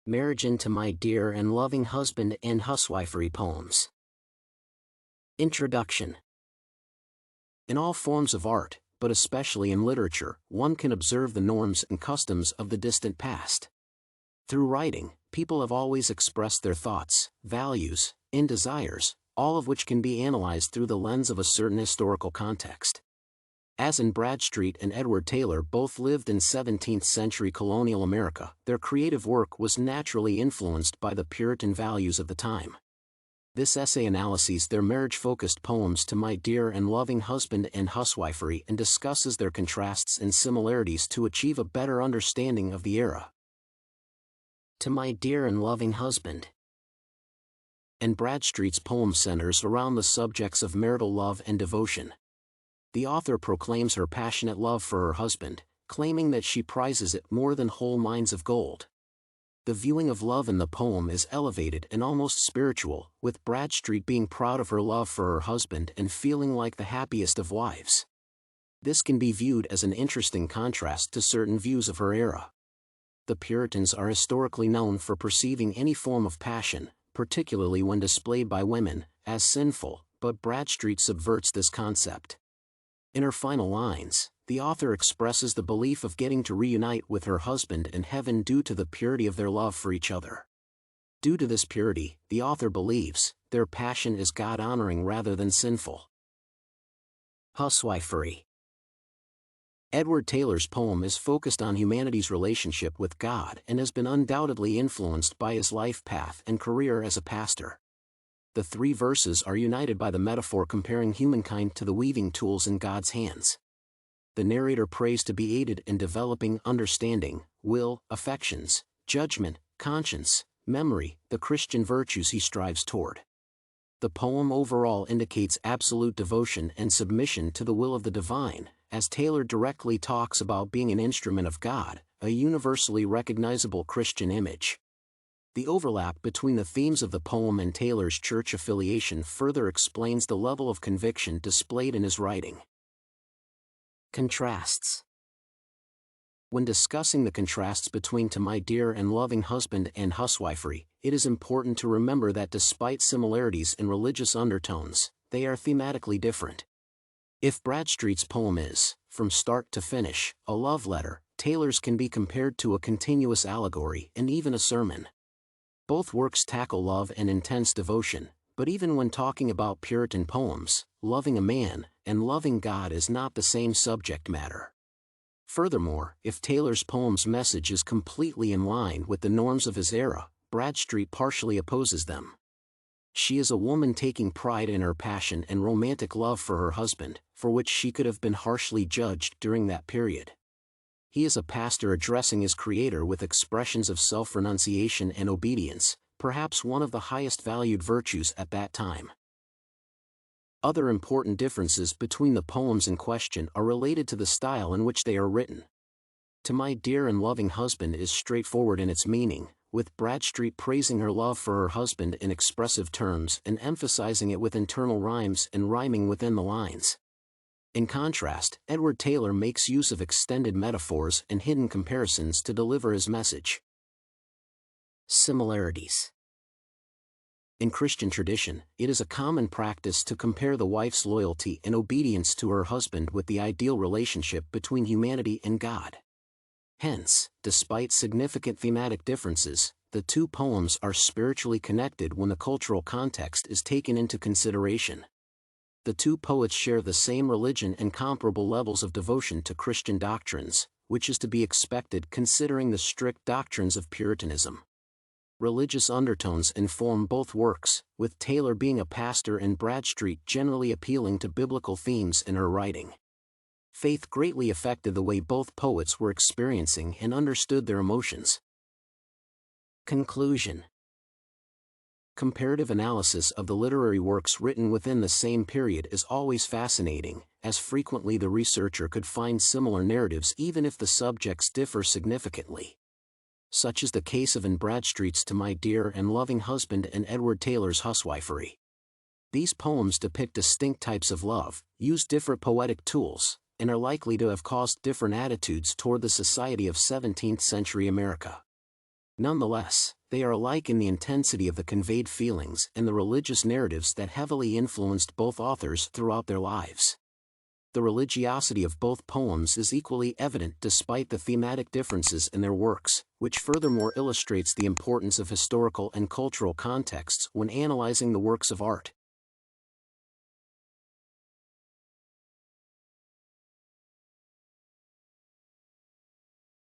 Marriage into My Dear and Loving Husband and Huswifery Poems. Introduction. In all forms of art, but especially in literature, one can observe the norms and customs of the distant past. Through writing, people have always expressed their thoughts, values, and desires, all of which can be analyzed through the lens of a certain historical context. As Anne Bradstreet and Edward Taylor both lived in 17th-century colonial America, their creative work was naturally influenced by the Puritan values of the time. This essay analyses their marriage-focused poems To My Dear and Loving Husband and Huswifery and discusses their contrasts and similarities to achieve a better understanding of the era. To My Dear and Loving Husband. Anne Bradstreet's poem centers around the subjects of marital love and devotion. The author proclaims her passionate love for her husband, claiming that she prizes it more than whole mines of gold. The viewing of love in the poem is elevated and almost spiritual, with Bradstreet being proud of her love for her husband and feeling like the happiest of wives. This can be viewed as an interesting contrast to certain views of her era. The Puritans are historically known for perceiving any form of passion, particularly when displayed by women, as sinful, but Bradstreet subverts this concept. In her final lines, the author expresses the belief of getting to reunite with her husband in heaven due to the purity of their love for each other. Due to this purity, the author believes, their passion is God-honoring rather than sinful. Huswifery. Edward Taylor's poem is focused on humanity's relationship with God and has been undoubtedly influenced by his life path and career as a pastor. The three verses are united by the metaphor comparing humankind to the weaving tools in God's hands. The narrator prays to be aided in developing understanding, will, affections, judgment, conscience, memory, the Christian virtues he strives toward. The poem overall indicates absolute devotion and submission to the will of the divine, as Taylor directly talks about being an instrument of God, a universally recognizable Christian image. The overlap between the themes of the poem and Taylor's church affiliation further explains the level of conviction displayed in his writing. Contrasts. When discussing the contrasts between To My Dear and Loving Husband and Huswifery, it is important to remember that despite similarities in religious undertones, they are thematically different. If Bradstreet's poem is, from start to finish, a love letter, Taylor's can be compared to a continuous allegory and even a sermon. Both works tackle love and intense devotion, but even when talking about Puritan poems, loving a man and loving God is not the same subject matter. Furthermore, if Taylor's poem's message is completely in line with the norms of his era, Bradstreet partially opposes them. She is a woman taking pride in her passion and romantic love for her husband, for which she could have been harshly judged during that period. He is a pastor addressing his Creator with expressions of self-renunciation and obedience, perhaps one of the highest valued virtues at that time. Other important differences between the poems in question are related to the style in which they are written. To My Dear and Loving Husband is straightforward in its meaning, with Bradstreet praising her love for her husband in expressive terms and emphasizing it with internal rhymes and rhyming within the lines. In contrast, Edward Taylor makes use of extended metaphors and hidden comparisons to deliver his message. Similarities. In Christian tradition, it is a common practice to compare the wife's loyalty and obedience to her husband with the ideal relationship between humanity and God. Hence, despite significant thematic differences, the two poems are spiritually connected when the cultural context is taken into consideration. The two poets share the same religion and comparable levels of devotion to Christian doctrines, which is to be expected considering the strict doctrines of Puritanism. Religious undertones inform both works, with Taylor being a pastor and Bradstreet generally appealing to biblical themes in her writing. Faith greatly affected the way both poets were experiencing and understood their emotions. Conclusion. Comparative analysis of the literary works written within the same period is always fascinating, as frequently the researcher could find similar narratives even if the subjects differ significantly. Such is the case of Anne Bradstreet's To My Dear and Loving Husband and Edward Taylor's Huswifery. These poems depict distinct types of love, use different poetic tools, and are likely to have caused different attitudes toward the society of 17th-century America. Nonetheless, they are alike in the intensity of the conveyed feelings and the religious narratives that heavily influenced both authors throughout their lives. The religiosity of both poems is equally evident despite the thematic differences in their works, which furthermore illustrates the importance of historical and cultural contexts when analyzing the works of art.